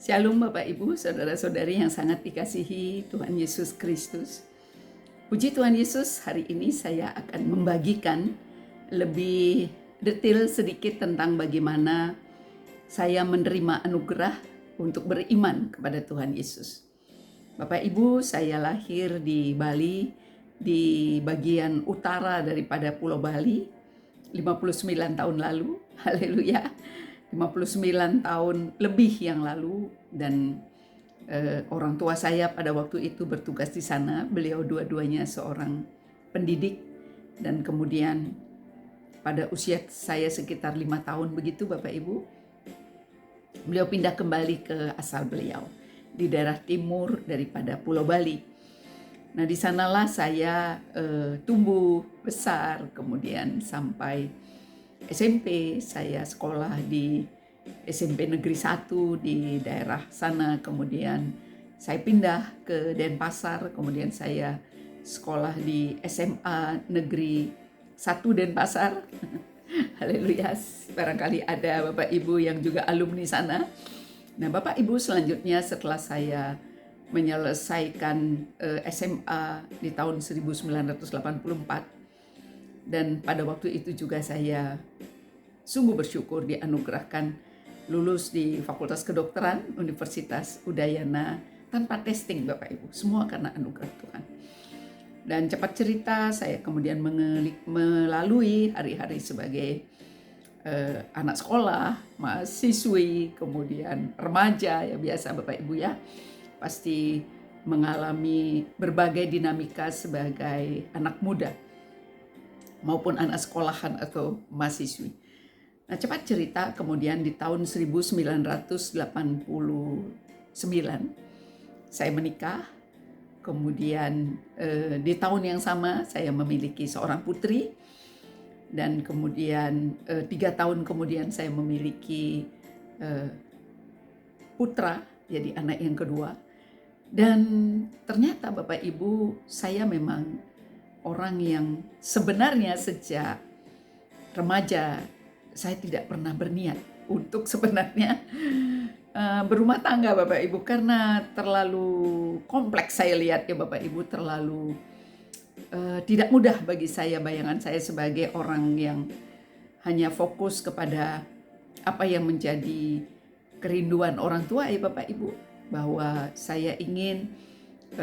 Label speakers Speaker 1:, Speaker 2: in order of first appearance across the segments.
Speaker 1: Shalom Bapak Ibu, Saudara-saudari yang sangat dikasihi Tuhan Yesus Kristus. Puji Tuhan Yesus, hari ini saya akan membagikan lebih detail sedikit tentang bagaimana saya menerima anugerah untuk beriman kepada Tuhan Yesus. Bapak Ibu, saya lahir di Bali, di bagian utara daripada Pulau Bali, 59 tahun lalu. Haleluya. 59 tahun lebih yang lalu, dan orang tua saya pada waktu itu bertugas di sana. Beliau dua-duanya seorang pendidik, dan kemudian pada usia saya sekitar 5 tahun begitu Bapak Ibu, beliau pindah kembali ke asal beliau di daerah timur daripada Pulau Bali. Nah, di sanalah saya tumbuh besar, kemudian sampai SMP, saya sekolah di SMP Negeri 1 di daerah sana, kemudian saya pindah ke Denpasar, kemudian saya sekolah di SMA Negeri 1 Denpasar. Haleluya, barangkali ada Bapak Ibu yang juga alumni sana. Nah, Bapak Ibu, selanjutnya setelah saya menyelesaikan SMA di tahun 1984, dan pada waktu itu juga saya sungguh bersyukur dianugerahkan lulus di Fakultas Kedokteran Universitas Udayana tanpa testing Bapak Ibu, semua karena anugerah Tuhan. Dan cepat cerita, saya kemudian melalui hari-hari sebagai anak sekolah, mahasiswi, kemudian remaja, ya biasa Bapak Ibu ya, pasti mengalami berbagai dinamika sebagai anak muda maupun anak sekolahan atau mahasiswi. Nah, cepat cerita, kemudian di tahun 1989 saya menikah. Kemudian di tahun yang sama saya memiliki seorang putri, dan kemudian 3 tahun kemudian saya memiliki putra, jadi anak yang kedua. Dan ternyata Bapak Ibu, saya memang orang yang sebenarnya sejak remaja saya tidak pernah berniat untuk sebenarnya berumah tangga Bapak Ibu, karena terlalu kompleks saya lihat ya Bapak Ibu, terlalu tidak mudah bagi saya, bayangan saya sebagai orang yang hanya fokus kepada apa yang menjadi kerinduan orang tua ya Bapak Ibu, bahwa saya ingin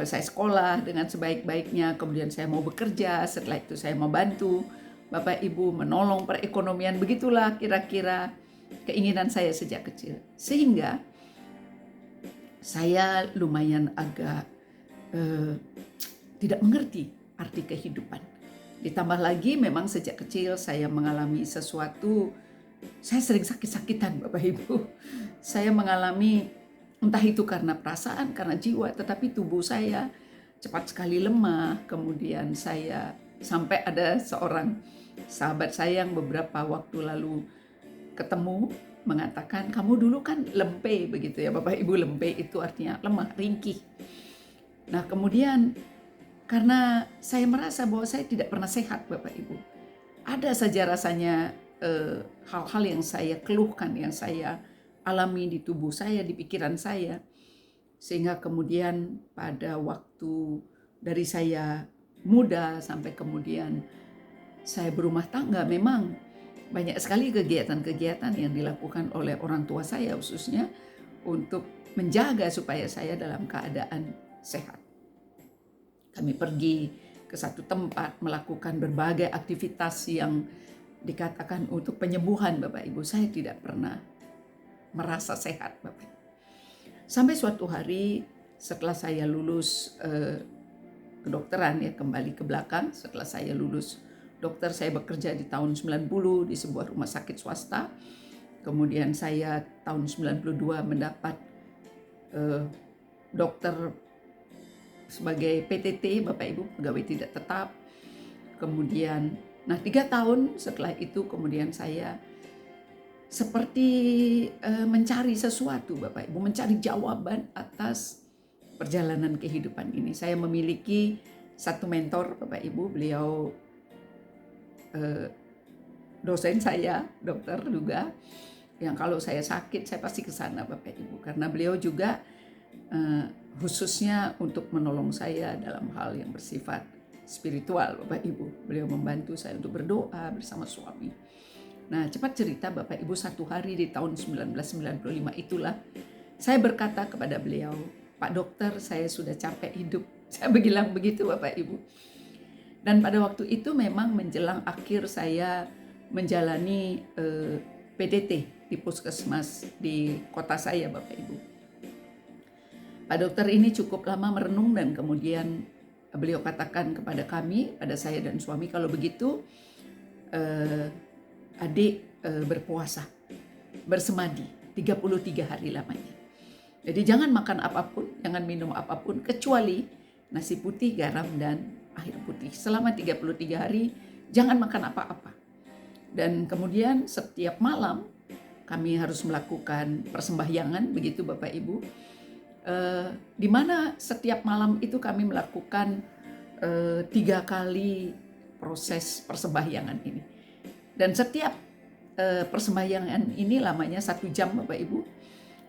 Speaker 1: saya sekolah dengan sebaik-baiknya, kemudian saya mau bekerja, setelah itu saya mau bantu Bapak Ibu menolong perekonomian, begitulah kira-kira keinginan saya sejak kecil. Sehingga saya lumayan agak tidak mengerti arti kehidupan. Ditambah lagi memang sejak kecil saya mengalami sesuatu, saya sering sakit-sakitan Bapak Ibu. Saya mengalami entah itu karena perasaan, karena jiwa, tetapi tubuh saya cepat sekali lemah. Kemudian saya sampai ada seorang sahabat saya yang beberapa waktu lalu ketemu mengatakan, kamu dulu kan lempe begitu ya Bapak Ibu. Lempe itu artinya lemah, ringkih. Nah, kemudian karena saya merasa bahwa saya tidak pernah sehat Bapak Ibu, ada saja rasanya hal-hal yang saya keluhkan, yang saya alami di tubuh saya, di pikiran saya, sehingga kemudian pada waktu dari saya muda sampai kemudian saya berumah tangga, memang banyak sekali kegiatan-kegiatan yang dilakukan oleh orang tua saya khususnya untuk menjaga supaya saya dalam keadaan sehat. Kami pergi ke satu tempat melakukan berbagai aktivitas yang dikatakan untuk penyembuhan Bapak Ibu. Saya tidak pernah merasa sehat Bapak. Sampai suatu hari setelah saya lulus kedokteran, ya kembali ke belakang, setelah saya lulus dokter, saya bekerja di tahun 90 di sebuah rumah sakit swasta. Kemudian saya tahun 92 mendapat dokter sebagai PTT Bapak Ibu, pegawai tidak tetap. Kemudian 3 tahun setelah itu kemudian saya seperti mencari sesuatu Bapak Ibu, mencari jawaban atas perjalanan kehidupan ini. Saya memiliki satu mentor Bapak Ibu, beliau dosen saya, dokter juga. yang kalau saya sakit saya pasti ke sana Bapak Ibu, karena beliau juga khususnya untuk menolong saya dalam hal yang bersifat spiritual Bapak Ibu. Beliau membantu saya untuk berdoa bersama suami. Nah, cepat cerita Bapak Ibu, satu hari di tahun 1995 itulah saya berkata kepada beliau, Pak Dokter, saya sudah capek hidup. Saya bilang begitu Bapak Ibu. Dan pada waktu itu memang menjelang akhir saya menjalani PDT di puskesmas di kota saya Bapak Ibu. Pak Dokter ini cukup lama merenung dan kemudian beliau katakan kepada kami, pada saya dan suami, kalau begitu adik berpuasa, bersemadi 33 hari lamanya. Jadi jangan makan apapun, jangan minum apapun kecuali nasi putih, garam, dan air putih. Selama 33 hari jangan makan apa-apa. Dan kemudian setiap malam kami harus melakukan persembahyangan, begitu Bapak Ibu. Di mana setiap malam itu kami melakukan 3 kali proses persembahyangan ini. Dan setiap persembahyangan ini lamanya 1 jam Bapak Ibu.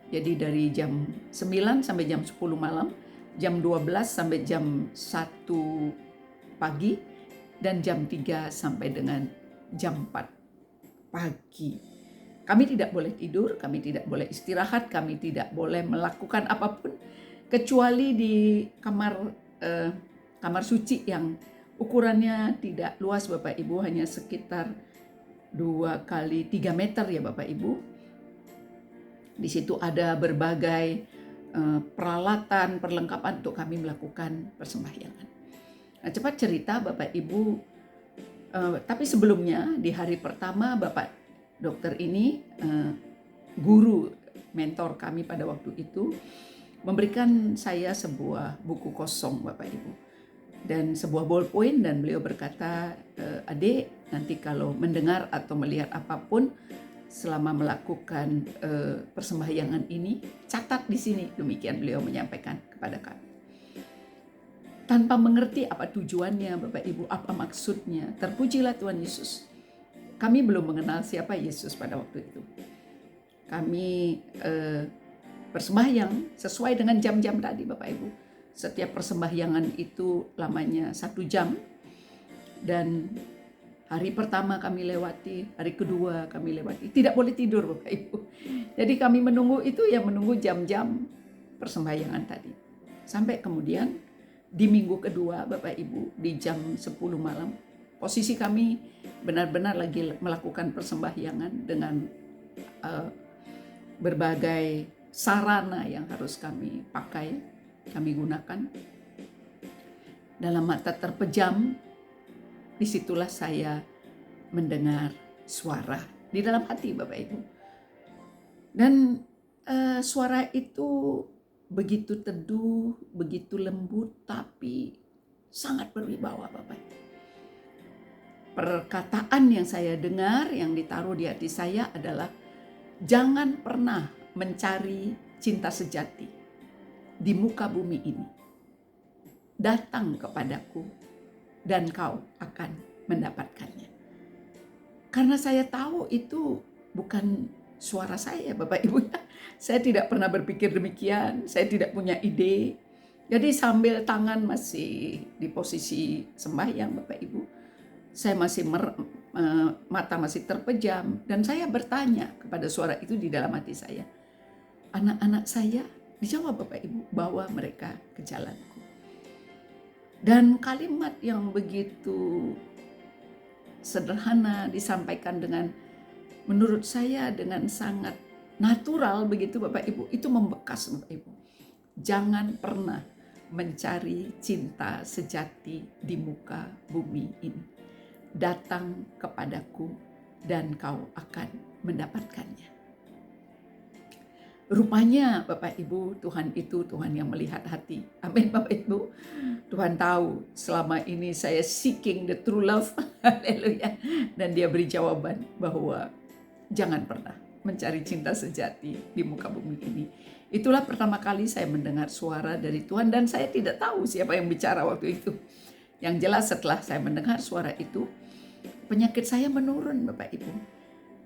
Speaker 1: Jadi dari jam 9 sampai jam 10 malam, jam 12 sampai jam 1 pagi, dan jam 3 sampai dengan jam 4 pagi. Kami tidak boleh tidur, kami tidak boleh istirahat, kami tidak boleh melakukan apapun kecuali di kamar suci yang ukurannya tidak luas Bapak Ibu, hanya sekitar 2 kali 3 meter ya Bapak Ibu. Di situ ada berbagai peralatan, perlengkapan untuk kami melakukan persembahyangan. Nah, cepat cerita Bapak Ibu, tapi sebelumnya di hari pertama Bapak Dokter ini, guru mentor kami pada waktu itu, memberikan saya sebuah buku kosong Bapak Ibu dan sebuah ballpoint, dan beliau berkata, adik, nanti kalau mendengar atau melihat apapun selama melakukan persembahyangan ini, catat di sini. Demikian beliau menyampaikan kepada kami. Tanpa mengerti apa tujuannya Bapak Ibu, apa maksudnya, terpujilah Tuhan Yesus. Kami belum mengenal siapa Yesus pada waktu itu. Kami persembahyang sesuai dengan jam-jam tadi Bapak Ibu. Setiap persembahyangan itu lamanya 1 jam. Dan hari pertama kami lewati, hari kedua kami lewati. Tidak boleh tidur Bapak Ibu. Jadi kami menunggu itu, ya menunggu jam-jam persembahyangan tadi. Sampai kemudian di minggu kedua Bapak Ibu, di jam 10 malam, posisi kami benar-benar lagi melakukan persembahyangan dengan berbagai sarana yang harus kami pakai, kami gunakan. Dalam mata terpejam, disitulah saya mendengar suara di dalam hati Bapak Ibu. Dan suara itu begitu teduh, begitu lembut, tapi sangat berwibawa Bapak Ibu. Perkataan yang saya dengar, yang ditaruh di hati saya adalah, jangan pernah mencari cinta sejati di muka bumi ini. Datang kepadaku dan kau akan mendapatkannya. Karena saya tahu itu bukan suara saya Bapak Ibu. Saya tidak pernah berpikir demikian, saya tidak punya ide. Jadi sambil tangan masih di posisi sembahyang Bapak Ibu, saya masih mata masih terpejam, dan saya bertanya kepada suara itu di dalam hati saya, anak-anak saya, dijawab Bapak Ibu, bawa mereka ke jalanku. Dan kalimat yang begitu sederhana disampaikan dengan, menurut saya dengan sangat natural begitu Bapak Ibu, itu membekas Bapak Ibu. Jangan pernah mencari cinta sejati di muka bumi ini. Datang kepadaku dan kau akan mendapatkannya. Rupanya Bapak Ibu, Tuhan itu Tuhan yang melihat hati. Amin Bapak Ibu. Tuhan tahu selama ini saya seeking the true love. Haleluya. Dan dia beri jawaban bahwa jangan pernah mencari cinta sejati di muka bumi ini. Itulah pertama kali saya mendengar suara dari Tuhan, dan saya tidak tahu siapa yang bicara waktu itu. Yang jelas setelah saya mendengar suara itu, penyakit saya menurun Bapak Ibu.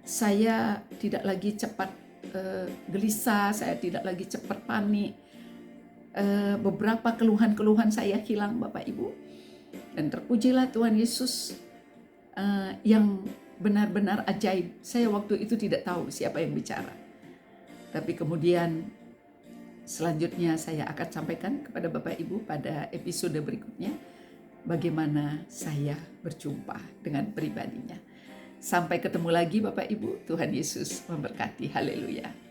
Speaker 1: saya tidak lagi cepat gelisah, saya tidak lagi cepat panik. Beberapa keluhan-keluhan saya hilang, Bapak Ibu. Dan terpujilah Tuhan Yesus yang benar-benar ajaib. Saya waktu itu tidak tahu siapa yang bicara. Tapi kemudian selanjutnya saya akan sampaikan kepada Bapak Ibu pada episode berikutnya bagaimana saya berjumpa dengan pribadinya. Sampai ketemu lagi Bapak Ibu, Tuhan Yesus memberkati. Haleluya.